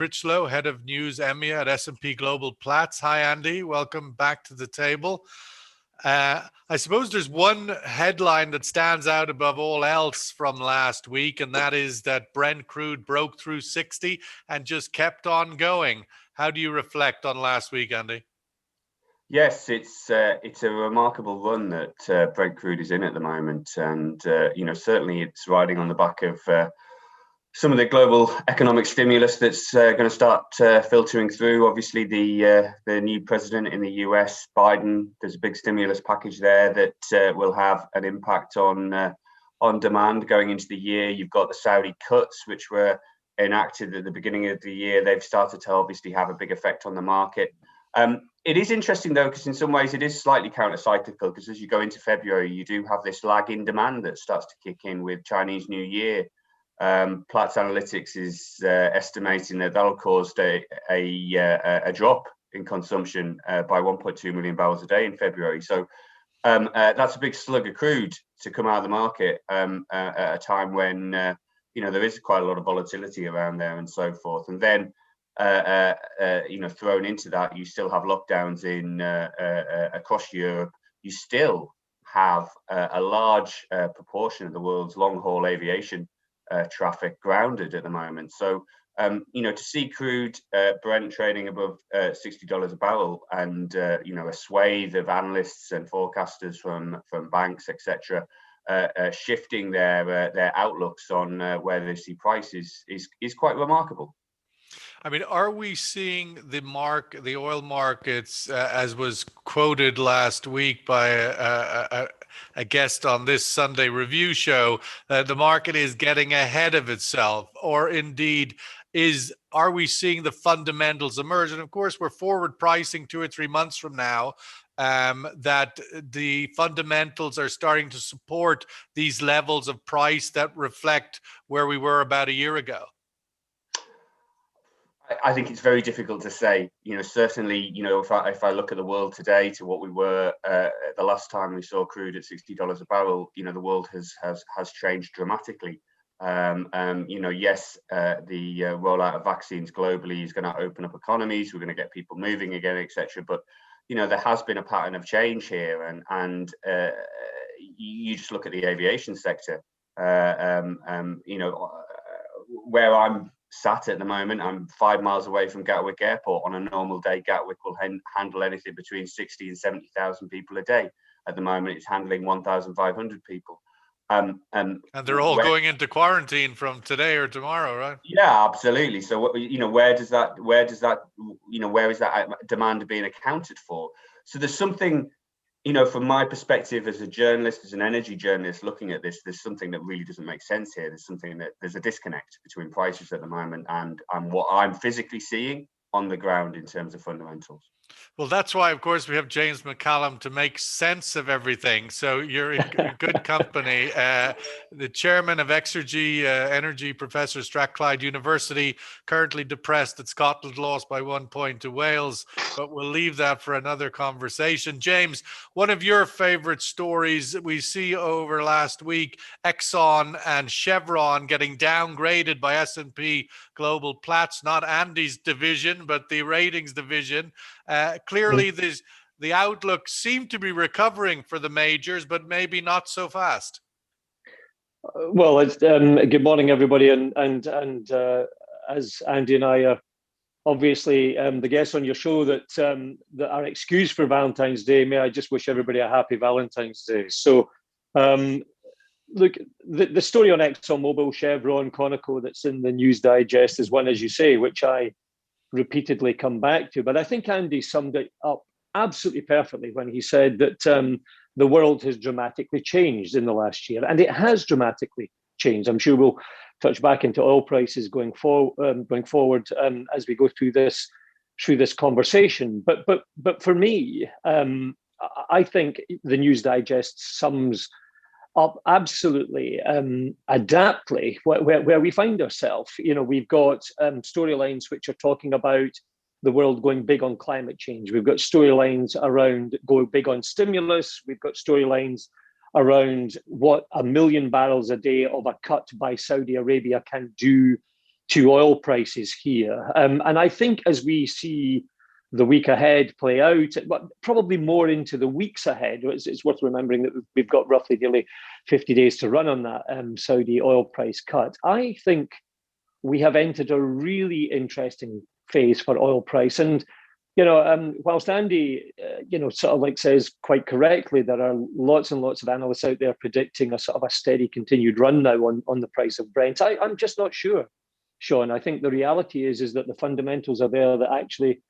Critchlow, Head of News EMEA at S&P Global Platts. Hi, Andy. Welcome back to the table. I suppose there's one headline that stands out above all else from last week, and that is that Brent crude broke through 60 and just kept on going. How do you reflect on last week, Andy? Yes, it's a remarkable run that Brent crude is in at the moment, and certainly it's riding on the back of some of the global economic stimulus that's going to start filtering through. Obviously, the new president in the US, Biden, there's a big stimulus package there that will have an impact on demand going into the year. You've got the Saudi cuts, which were enacted at the beginning of the year. They've started to obviously have a big effect on the market. It is interesting, though, because in some ways it is slightly counter-cyclical, because as you go into February, you do have this lag in demand that starts to kick in with Chinese New Year. Platts Analytics is estimating that that'll cause a drop in consumption by 1.2 million barrels a day in February. So that's a big slug of crude to come out of the market at a time when there is quite a lot of volatility around there and so forth. And then thrown into that, you still have lockdowns in across Europe. You still have a large proportion of the world's long-haul aviation traffic grounded at the moment. So, to see crude Brent trading above $60 a barrel, and a swathe of analysts and forecasters from banks, etc., shifting their outlooks on where they see prices is quite remarkable. I mean, are we seeing the oil markets, as was quoted last week by a guest on this Sunday review show, the market is getting ahead of itself, or indeed are we seeing the fundamentals emerge? And of course, we're forward pricing 2 or 3 months from now, that the fundamentals are starting to support these levels of price that reflect where we were about a year ago. I think it's very difficult to say. Certainly, if I look at the world today to what we were the last time we saw crude at $60 a barrel, the world has changed dramatically. Yes, the rollout of vaccines globally is going to open up economies. We're going to get people moving again, etc. But there has been a pattern of change here, and you just look at the aviation sector. Where I'm sat at the moment, I'm 5 miles away from Gatwick Airport. On a normal day, Gatwick will handle anything between 60 and 70,000 people a day. At the moment, it's handling 1,500 people. And they're all going into quarantine from today or tomorrow, right? Yeah, absolutely. So where is that demand being accounted for? So there's something, from my perspective as a journalist, as an energy journalist looking at this, there's something that really doesn't make sense here. There's a disconnect between prices at the moment and what I'm physically seeing on the ground in terms of fundamentals. Well, that's why, of course, we have James McCallum to make sense of everything. So you're in good company. The chairman of Xergy, energy professor, Strathclyde University, currently depressed that Scotland lost by 1 point to Wales, but we'll leave that for another conversation. James, one of your favorite stories we see over last week, Exxon and Chevron getting downgraded by S&P Global Platts, not Andy's division, but the ratings division. Clearly, the outlook seemed to be recovering for the majors, but maybe not so fast. Well, it's, good morning, everybody, and as Andy and I are obviously the guests on your show that are excused for Valentine's Day, may I just wish everybody a happy Valentine's Day. So, look, the story on ExxonMobil, Chevron, Conoco that's in the News Digest is one, as you say, which I repeatedly come back to. But I think Andy summed it up absolutely perfectly when he said that the world has dramatically changed in the last year, and it has dramatically changed. I'm sure we'll touch back into oil prices going forward as we go through this conversation. But for me, I think the News Digest sums up absolutely adaptly where we find ourselves. We've got storylines which are talking about the world going big on climate change. We've got storylines around going big on stimulus. We've got storylines around what 1 million barrels a day of a cut by Saudi Arabia can do to oil prices here. And I think as we see the week ahead play out, but probably more into the weeks ahead, it's worth remembering that we've got roughly nearly 50 days to run on that Saudi oil price cut. I think we have entered a really interesting phase for oil price. And, whilst Andy, sort of like says quite correctly, there are lots and lots of analysts out there predicting a sort of a steady continued run now on the price of Brent. I'm just not sure, Sean. I think the reality is that the fundamentals are there that actually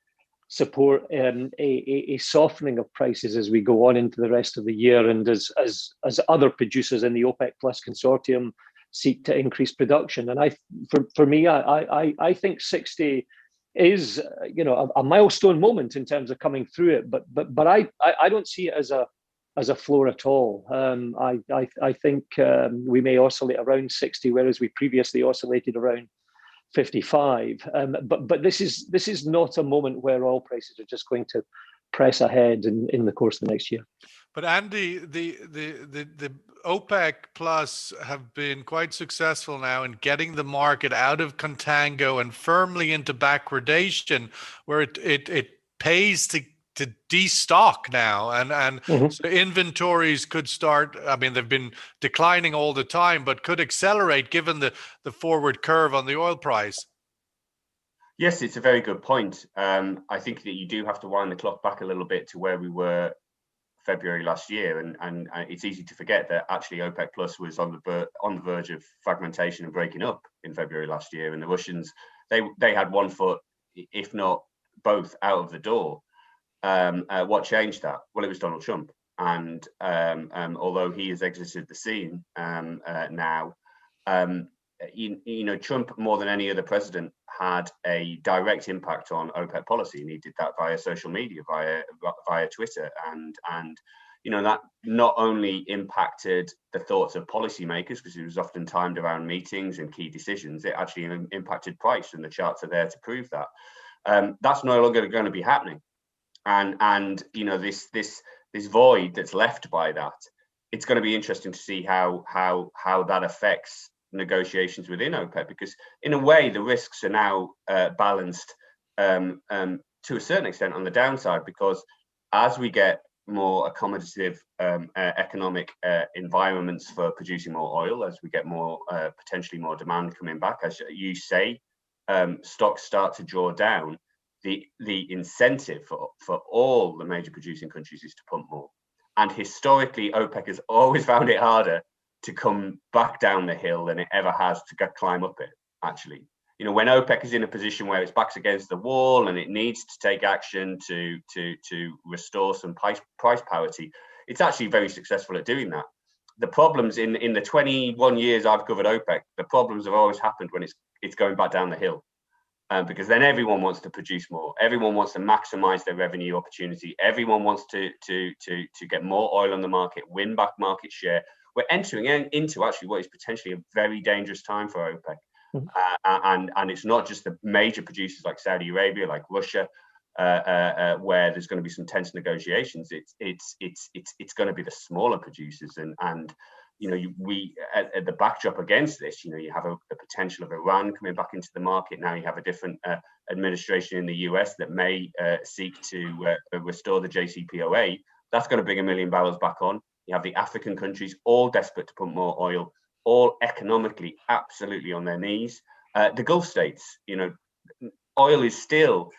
support a softening of prices as we go on into the rest of the year, and as other producers in the OPEC Plus consortium seek to increase production. And for me, I think 60 is a milestone moment in terms of coming through it, but I don't see it as a floor at all. I think we may oscillate around 60, whereas we previously oscillated around 55. But this is not a moment where oil prices are just going to press ahead in the course of the next year. But Andy, the OPEC Plus have been quite successful now in getting the market out of contango and firmly into backwardation, where it pays to destock now, and so inventories could start. I mean, they've been declining all the time, but could accelerate given the forward curve on the oil price. Yes, it's a very good point. I think that you do have to wind the clock back a little bit to where we were February last year, and it's easy to forget that actually OPEC Plus was on the verge of fragmentation and breaking up in February last year, and the Russians they had one foot, if not both, out of the door. What changed that? Well, it was Donald Trump, and although he has exited the scene now, Trump more than any other president had a direct impact on OPEC policy, and he did that via social media, via Twitter, and that not really impacted the thoughts of policymakers because it was often timed around meetings and key decisions. It actually impacted price, and the charts are there to prove that. That's no longer going to be happening, and this void that's left by that, it's going to be interesting to see how that affects negotiations within OPEC, because in a way the risks are now balanced to a certain extent on the downside, because as we get more accommodative economic environments for producing more oil, as we get more potentially more demand coming back, as you say, stocks start to draw down, the incentive for all the major producing countries is to pump more. And historically OPEC has always found it harder to come back down the hill than it ever has to climb up it. Actually, when OPEC is in a position where its back's against the wall and it needs to take action to restore some price parity, it's actually very successful at doing that. The problems in the 21 years I've covered OPEC, the problems have always happened when it's going back down the hill, because then everyone wants to produce more, everyone wants to maximize their revenue opportunity, everyone wants to get more oil on the market, win back market share. We're entering into actually what is potentially a very dangerous time for OPEC. And it's not just the major producers like Saudi Arabia, like Russia, where there's going to be some tense negotiations. It's going to be the smaller producers, and we at the backdrop against this, you have the potential of Iran coming back into the market. Now you have a different administration in the US that may seek to restore the JCPOA. That's going to bring 1 million barrels back on. You have the African countries all desperate to pump more oil, all economically absolutely on their knees. The Gulf states, oil is still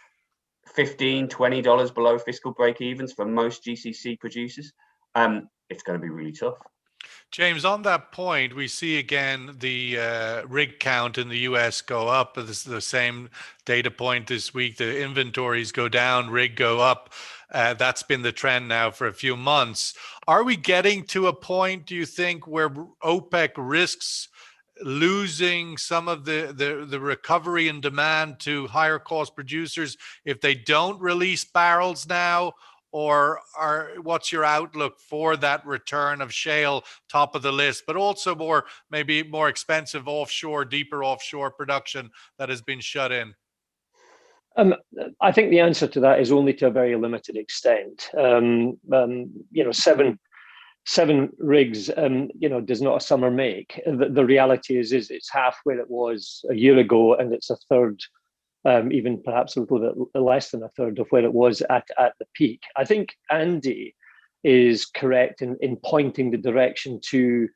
$15, $20 below fiscal break-evens for most GCC producers. It's going to be really tough. James, on that point, we see again the rig count in the US go up. This is the same data point this week. The inventories go down, rig go up. That's been the trend now for a few months. Are we getting to a point, do you think, where OPEC risks losing some of the recovery in demand to higher cost producers if they don't release barrels now? Or what's your outlook for that return of shale, top of the list, but also maybe more expensive offshore, deeper offshore production that has been shut in? I think the answer to that is only to a very limited extent. 7 rigs, does not a summer make. The reality is it's half where it was a year ago, and it's a third, even perhaps a little bit less than a third of where it was at the peak. I think Andy is correct in pointing the direction to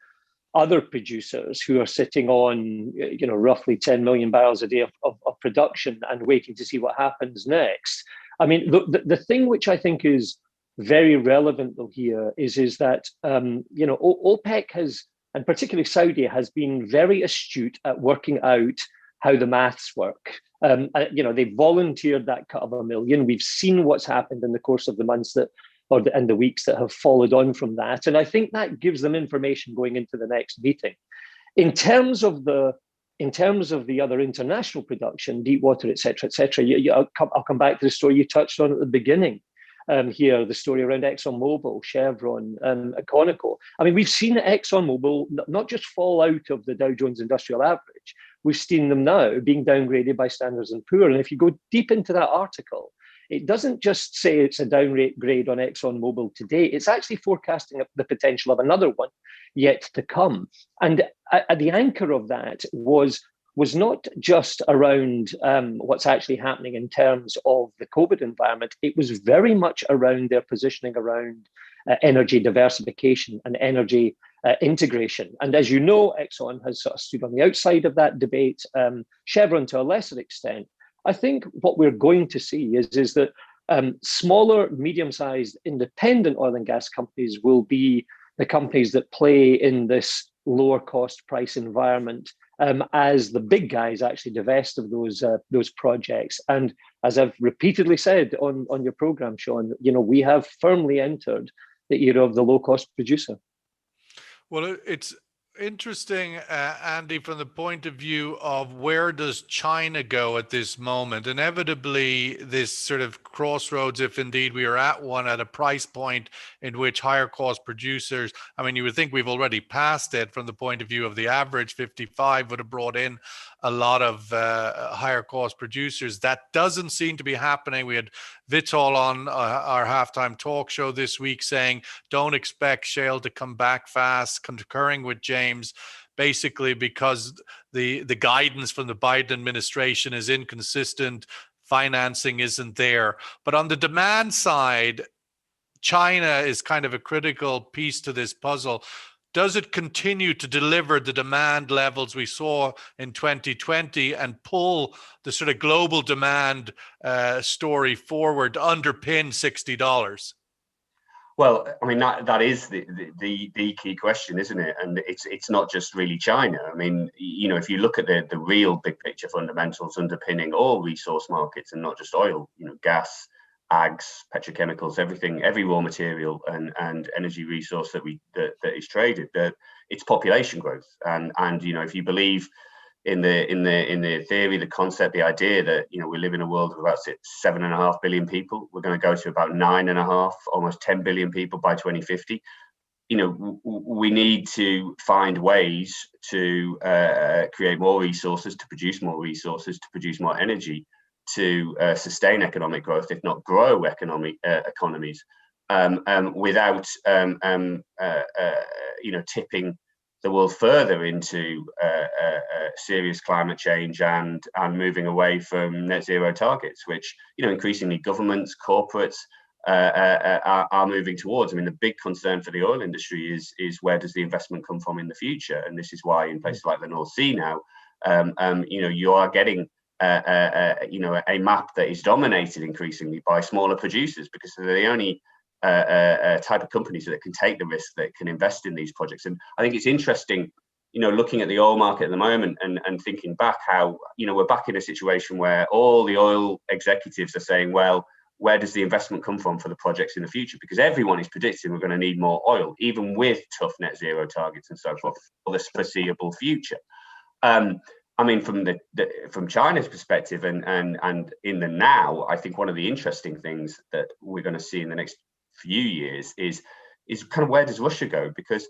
other producers who are sitting on, roughly 10 million barrels a day of production and waiting to see what happens next. I mean, the thing which I think is very relevant though here is that OPEC has, and particularly Saudi, has been very astute at working out how the maths work. They volunteered that cut of 1 million. We've seen what's happened in the course of the months and the weeks that have followed on from that, and I think that gives them information going into the next meeting. In terms of the other international production, deep water, et cetera, I'll come back to the story you touched on at the beginning. Here, the story around ExxonMobil, Chevron, Conoco. I mean, we've seen ExxonMobil not just fall out of the Dow Jones Industrial Average, we've seen them now being downgraded by Standard & Poor's. And if you go deep into that article, it doesn't just say it's a downgrade on ExxonMobil today, it's actually forecasting the potential of another one yet to come. And at the anchor of that was not just around what's actually happening in terms of the COVID environment. It was very much around their positioning around energy diversification and energy integration. And as you know, Exxon has sort of stood on the outside of that debate, Chevron to a lesser extent. I think what we're going to see is that smaller, medium-sized independent oil and gas companies will be the companies that play in this lower cost price environment as the big guys actually divest of those projects. And as I've repeatedly said on your program, Sean, we have firmly entered the era of the low cost producer. Well, it's interesting, Andy, from the point of view of where does China go at this moment? Inevitably, this sort of crossroads, if indeed we are at one, at a price point in which higher cost producers, I mean, you would think we've already passed it from the point of view of the average 55 would have brought in a lot of higher cost producers. That doesn't seem to be happening. We had Vitol on our halftime talk show this week saying, don't expect shale to come back fast, concurring with James, basically because the guidance from the Biden administration is inconsistent, financing isn't there. But on the demand side, China is kind of a critical piece to this puzzle. Does it continue to deliver the demand levels we saw in 2020 and pull the sort of global demand story forward to underpin $60? Well, I mean, that is the key question, isn't it? And it's not just really China. I mean, if you look at the real big picture fundamentals underpinning all resource markets and not just oil, gas, ags, petrochemicals, everything, every raw material and energy resource that is traded, that it's population growth. And if you believe in the theory, the concept, the idea that we live in a world of about 7.5 billion people, we're going to go to about 9.5, almost 10 billion people by 2050. We need to find ways to create more resources, to produce more resources, to produce more energy, to sustain economic growth, if not grow economies, without tipping the world further into serious climate change and moving away from net zero targets, which increasingly governments, corporates are moving towards. I mean, the big concern for the oil industry is where does the investment come from in the future, and this is why in places like the North Sea now, you are getting a map that is dominated increasingly by smaller producers, because they're the only type of companies that can take the risk, that can invest in these projects. And I think it's interesting, looking at the oil market at the moment and thinking back how, we're back in a situation where all the oil executives are saying, well, where does the investment come from for the projects in the future? Because everyone is predicting we're going to need more oil, even with tough net zero targets and so forth, for the foreseeable future. I mean, from China's perspective and in the now, I think one of the interesting things that we're going to see in the next few years is kind of where does Russia go? Because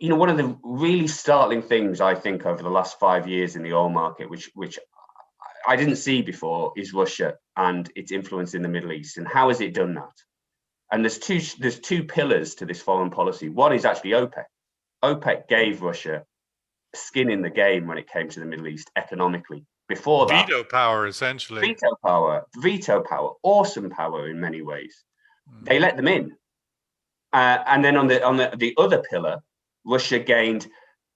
one of the really startling things I think over the last 5 years in the oil market, which I didn't see before, is Russia and its influence in the Middle East. And how has it done that? And there's two pillars to this foreign policy. One is actually OPEC. OPEC gave Russia skin in the game when it came to the Middle East economically. Before that, veto power, essentially. Veto power, awesome power in many ways. They let them in. And then on the other pillar, Russia gained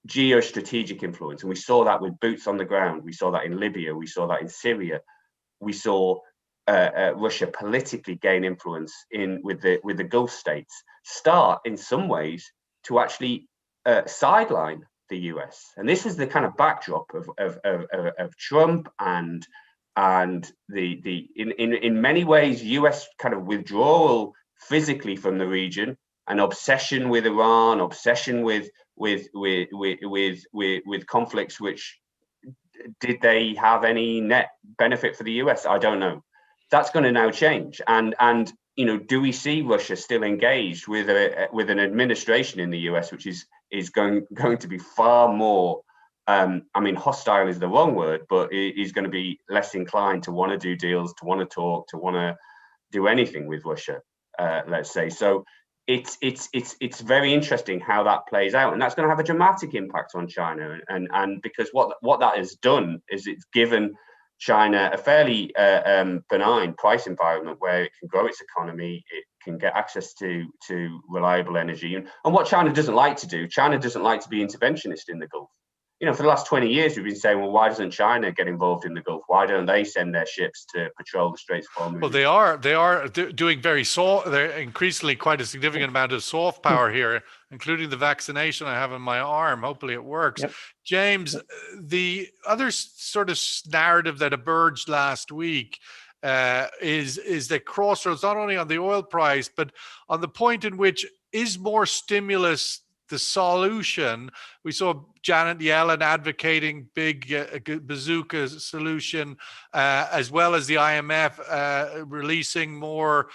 geostrategic influence. And we saw that with boots on the ground. We saw that in Libya. We saw that in Syria. We saw Russia politically gain influence with the Gulf states, start in some ways to actually sideline the US. And this is the kind of backdrop of Trump and the in many ways US kind of withdrawal physically from the region, an obsession with Iran, obsession with conflicts which did they have any net benefit for the US? I don't know. That's going to now change. And do we see Russia still engaged with an administration in the US which is going to be far more hostile is the wrong word, but is going to be less inclined to want to do deals, to want to talk, to want to do anything with Russia, let's say. So it's very interesting how that plays out, and that's going to have a dramatic impact on China. And because what that has done is it's given China a fairly benign price environment where it can grow its economy, it can get access to reliable energy. And what China doesn't like to do, China doesn't like to be interventionist in the Gulf. For the last 20 years, we've been saying, well, why doesn't China get involved in the Gulf? Why don't they send their ships to patrol the Straits of Hormuz? Well, they are doing they're increasingly quite a significant amount of soft power here, including the vaccination I have in my arm. Hopefully it works. Yep. James, the other sort of narrative that emerged last week is that crossroads, not only on the oil price, but on the point in which is more stimulus the solution. We saw Janet Yellen advocating big bazooka solution, as well as the IMF releasing more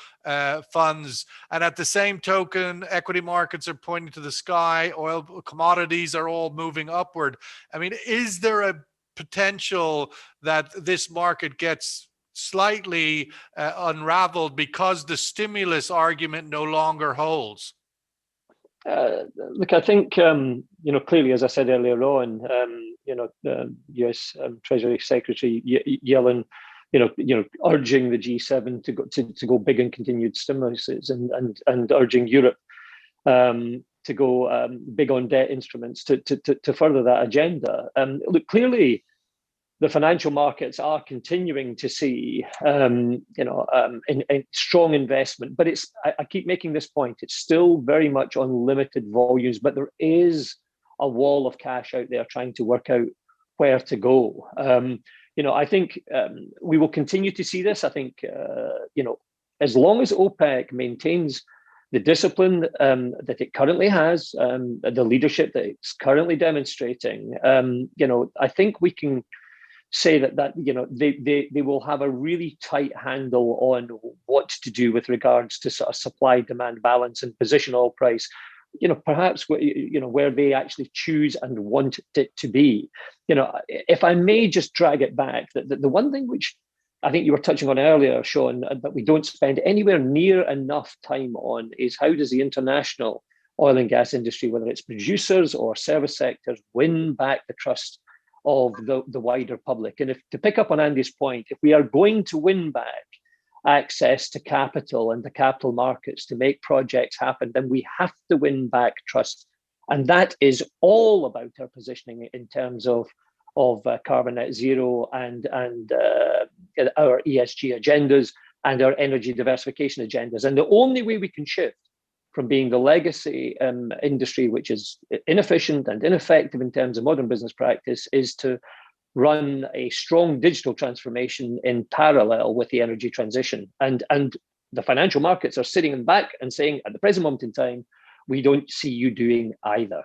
funds. And at the same token, equity markets are pointing to the sky. Oil commodities are all moving upward. I mean, is there a potential that this market gets slightly unraveled because the stimulus argument no longer holds? Look, I think, clearly, as I said earlier on, U.S. Treasury Secretary Yellen, urging the G7 to go big in continued stimuluses and urging Europe to go big on debt instruments to further that agenda. Look, clearly, the financial markets are continuing to see, in strong investment, but I keep making this point, it's still very much on limited volumes, but there is a wall of cash out there trying to work out where to go. I think we will continue to see this. I think, as long as OPEC maintains the discipline that it currently has, the leadership that it's currently demonstrating, I think we can say that they will have a really tight handle on what to do with regards to sort of supply demand balance and position oil price, perhaps where they actually choose and want it to be. If I may just drag it back, the one thing which I think you were touching on earlier, Sean, but we don't spend anywhere near enough time on is how does the international oil and gas industry, whether it's producers or service sectors, win back the trust of the wider public. And to pick up on Andy's point, if we are going to win back access to capital and the capital markets to make projects happen, then we have to win back trust. And that is all about our positioning in terms of carbon net zero and our ESG agendas and our energy diversification agendas. And the only way we can shift from being the legacy industry, which is inefficient and ineffective in terms of modern business practice, is to run a strong digital transformation in parallel with the energy transition. And the financial markets are sitting in the back and saying, at the present moment in time, we don't see you doing either.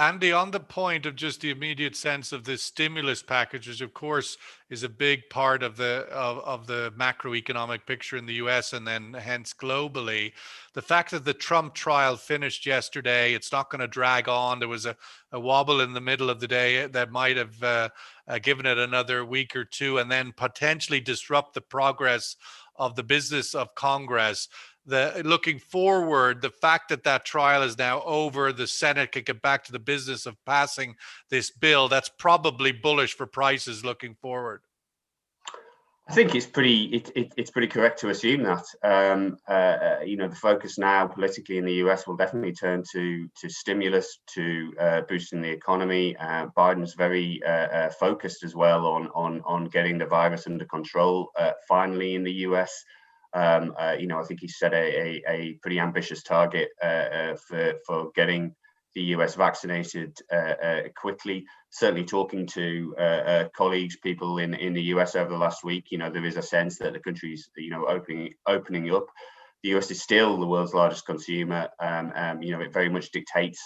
Andy, on the point of just the immediate sense of this stimulus package, which of course is a big part of the macroeconomic picture in the US and then hence globally, the fact that the Trump trial finished yesterday, it's not going to drag on. There was a wobble in the middle of the day that might have given it another week or two and then potentially disrupt the progress of the business of Congress. looking forward, the fact that that trial is now over, the Senate can get back to the business of passing this bill, that's probably bullish for prices looking forward. I think it's pretty correct to assume that. The focus now politically in the US will definitely turn to stimulus, to boosting the economy. Biden's very focused as well on getting the virus under control finally in the US. I think he set a pretty ambitious target for getting the US vaccinated quickly. Certainly talking to colleagues, people in the US over the last week, there is a sense that the country's, opening up. The US is still the world's largest consumer. It very much dictates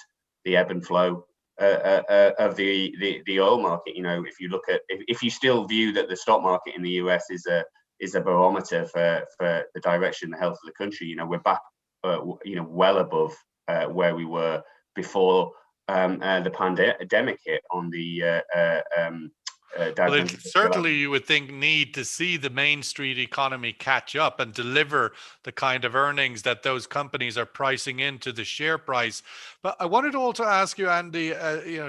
the ebb and flow of the oil market. If you look at, if you still view that the stock market in the US is a barometer for the direction, the health of the country, we're back, well above where we were before the pandemic hit on the well, it certainly, you would think, need to see the Main Street economy catch up and deliver the kind of earnings that those companies are pricing into the share price. But I wanted to also ask you, Andy,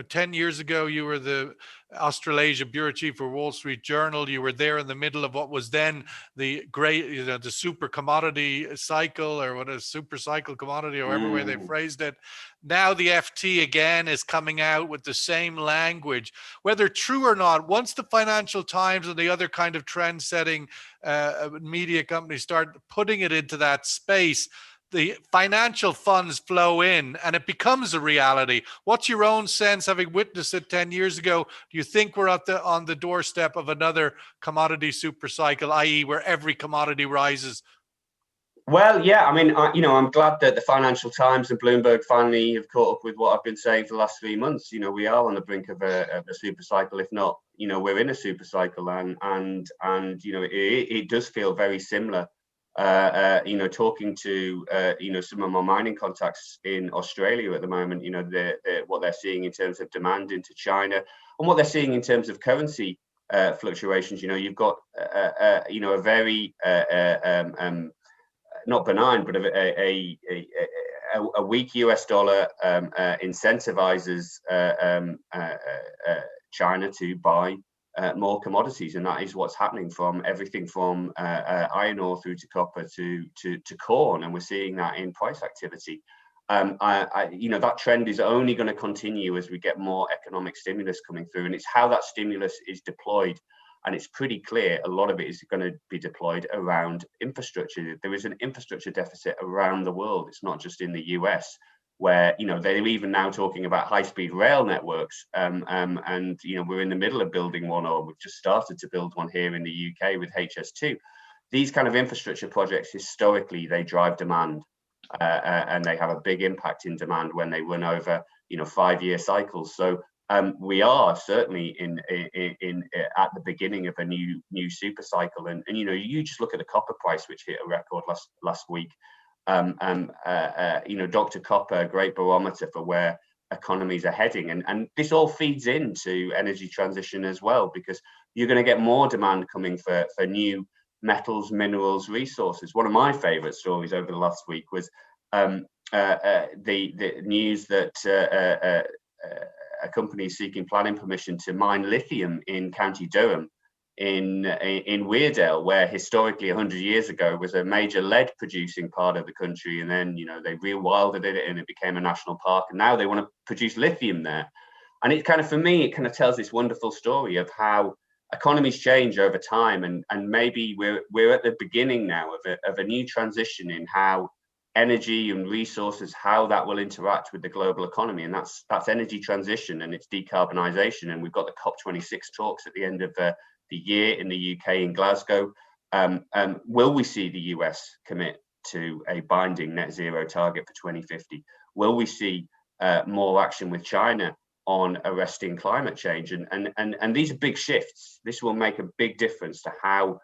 10 years ago, you were the Australasia bureau chief for Wall Street Journal. You were there in the middle of what was then the great, the super commodity cycle, or what a super cycle commodity, or whatever way they phrased it. Now the FT again is coming out with the same language. Whether true or not, once the Financial Times and the other kind of trend-setting media companies start putting it into that space, the financial funds flow in and it becomes a reality. What's your own sense, having witnessed it 10 years ago? Do you think we're on the doorstep of another commodity super cycle, i.e. where every commodity rises? Well, yeah, I mean, I'm glad that the Financial Times and Bloomberg finally have caught up with what I've been saying for the last 3 months. We are on the brink of a super cycle, if not, we're in a super cycle, and it does feel very similar. Talking to some of my mining contacts in Australia at the moment, what they're seeing in terms of demand into China and what they're seeing in terms of currency fluctuations. You've got a very not benign, but a weak US dollar incentivizes China to buy more commodities, and that is what's happening from everything from iron ore through to copper to corn, and we're seeing that in price activity. That trend is only going to continue as we get more economic stimulus coming through, and it's how that stimulus is deployed. And it's pretty clear a lot of it is going to be deployed around infrastructure. There is an infrastructure deficit around the world. It's not just in the US, where they're even now talking about high-speed rail networks. And we're in the middle of building one, or we've just started to build one here in the UK with HS2. These kind of infrastructure projects, historically, they drive demand, and they have a big impact in demand when they run over 5-year cycles. So we are certainly in at the beginning of a new super cycle, and you just look at the copper price, which hit a record last week. Dr. Copper, a great barometer for where economies are heading, and this all feeds into energy transition as well, because you're going to get more demand coming for new metals, minerals, resources. One of my favorite stories over the last week was the news that a company is seeking planning permission to mine lithium in County Durham in Weardale, where historically 100 years ago was a major lead producing part of the country, and then they rewilded it and it became a national park, and now they want to produce lithium there. And it kind of, for me, it kind of tells this wonderful story of how economies change over time, and maybe we're at the beginning now of a new transition in how energy and resources, how that will interact with the global economy, and that's energy transition and its decarbonisation. And we've got the COP26 talks at the end of the year in the UK in Glasgow. Will we see the US commit to a binding net zero target for 2050? Will we see more action with China on arresting climate change? And these are big shifts. This will make a big difference to how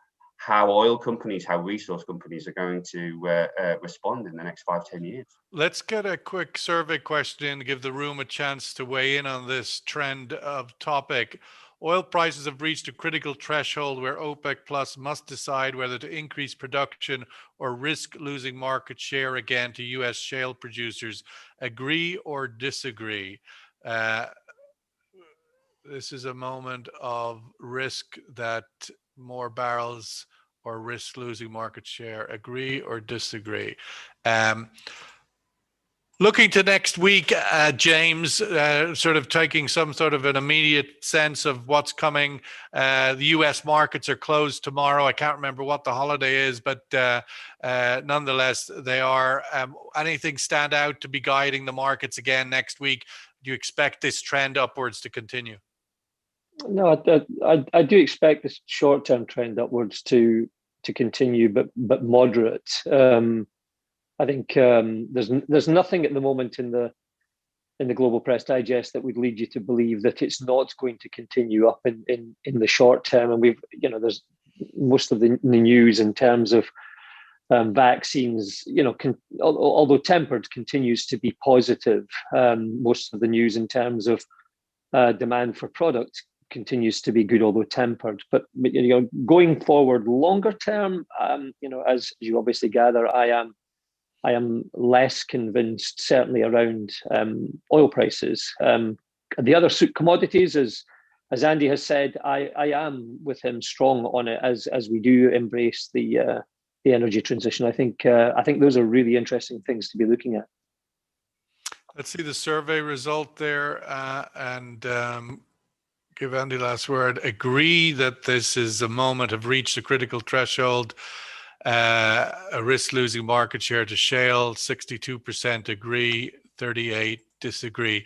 oil companies, how resource companies are going to respond in the next 5-10 years. Let's get a quick survey question in to give the room a chance to weigh in on this trend of topic. Oil prices have reached a critical threshold where OPEC Plus must decide whether to increase production or risk losing market share again to US shale producers. Agree or disagree? This is a moment of risk that more barrels or risk losing market share. Agree or disagree? Looking to next week, James, sort of taking some sort of an immediate sense of what's coming. The US markets are closed tomorrow. I can't remember what the holiday is, but nonetheless, they are. Anything stand out to be guiding the markets again next week? Do you expect this trend upwards to continue? No, I do expect this short-term trend upwards to continue, but moderate. I think there's nothing at the moment in the Global Press Digest that would lead you to believe that it's not going to continue up in the short term. And there's most of the news in terms of vaccines, although tempered, continues to be positive. Most of the news in terms of demand for product continues to be good, although tempered. But going forward, longer term, as you obviously gather, I am less convinced, certainly around oil prices. The other commodities, as Andy has said, I am with him strong on it as we do embrace the energy transition. I think those are really interesting things to be looking at. Let's see the survey result there, and give Andy last word. Agree that this is a moment have reached a critical threshold. A risk losing market share to shale, 62% agree, 38% disagree.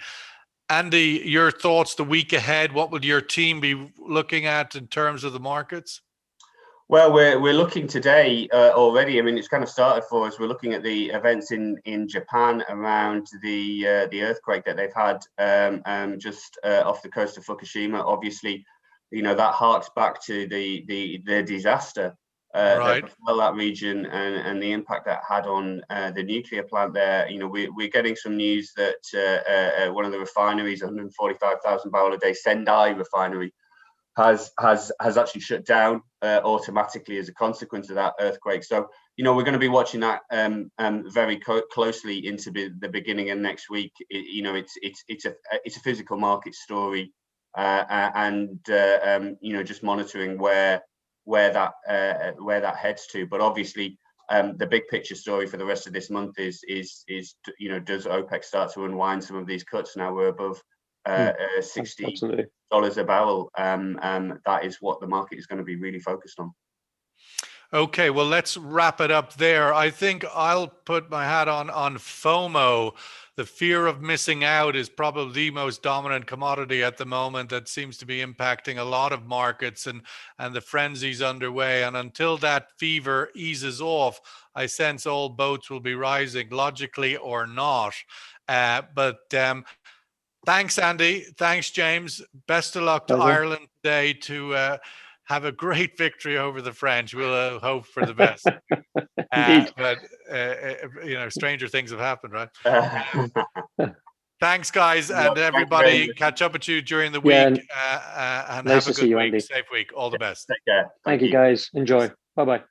Andy, your thoughts the week ahead? What would your team be looking at in terms of the markets? Well, we're looking today already. I mean, it's kind of started for us. We're looking at the events in Japan around the earthquake that they've had just off the coast of Fukushima. Obviously, that harks back to the disaster that befell that region and the impact that had on the nuclear plant there. We're getting some news that one of the refineries, 145,000 barrel a day Sendai refinery, has actually shut down automatically as a consequence of that earthquake. So we're going to be watching that very closely into the beginning of next week. It's a physical market story, and just monitoring where that heads to. But obviously, the big picture story for the rest of this month is does OPEC start to unwind some of these cuts? Now we're above $60 a barrel. That is what the market is going to be really focused on. Okay, well, let's wrap it up there. I think I'll put my hat on FOMO. The fear of missing out is probably the most dominant commodity at the moment that seems to be impacting a lot of markets, and the frenzy's underway. And until that fever eases off, I sense all boats will be rising, logically or not. But thanks, Andy. Thanks, James. Best of luck to Ireland today to have a great victory over the French. We'll hope for the best. But stranger things have happened, right? Thanks, guys, and everybody. Catch up with you during the week, and nice have a good week, Andy. Safe week. All the best. Take care. Thank you, guys. Enjoy. Bye-bye.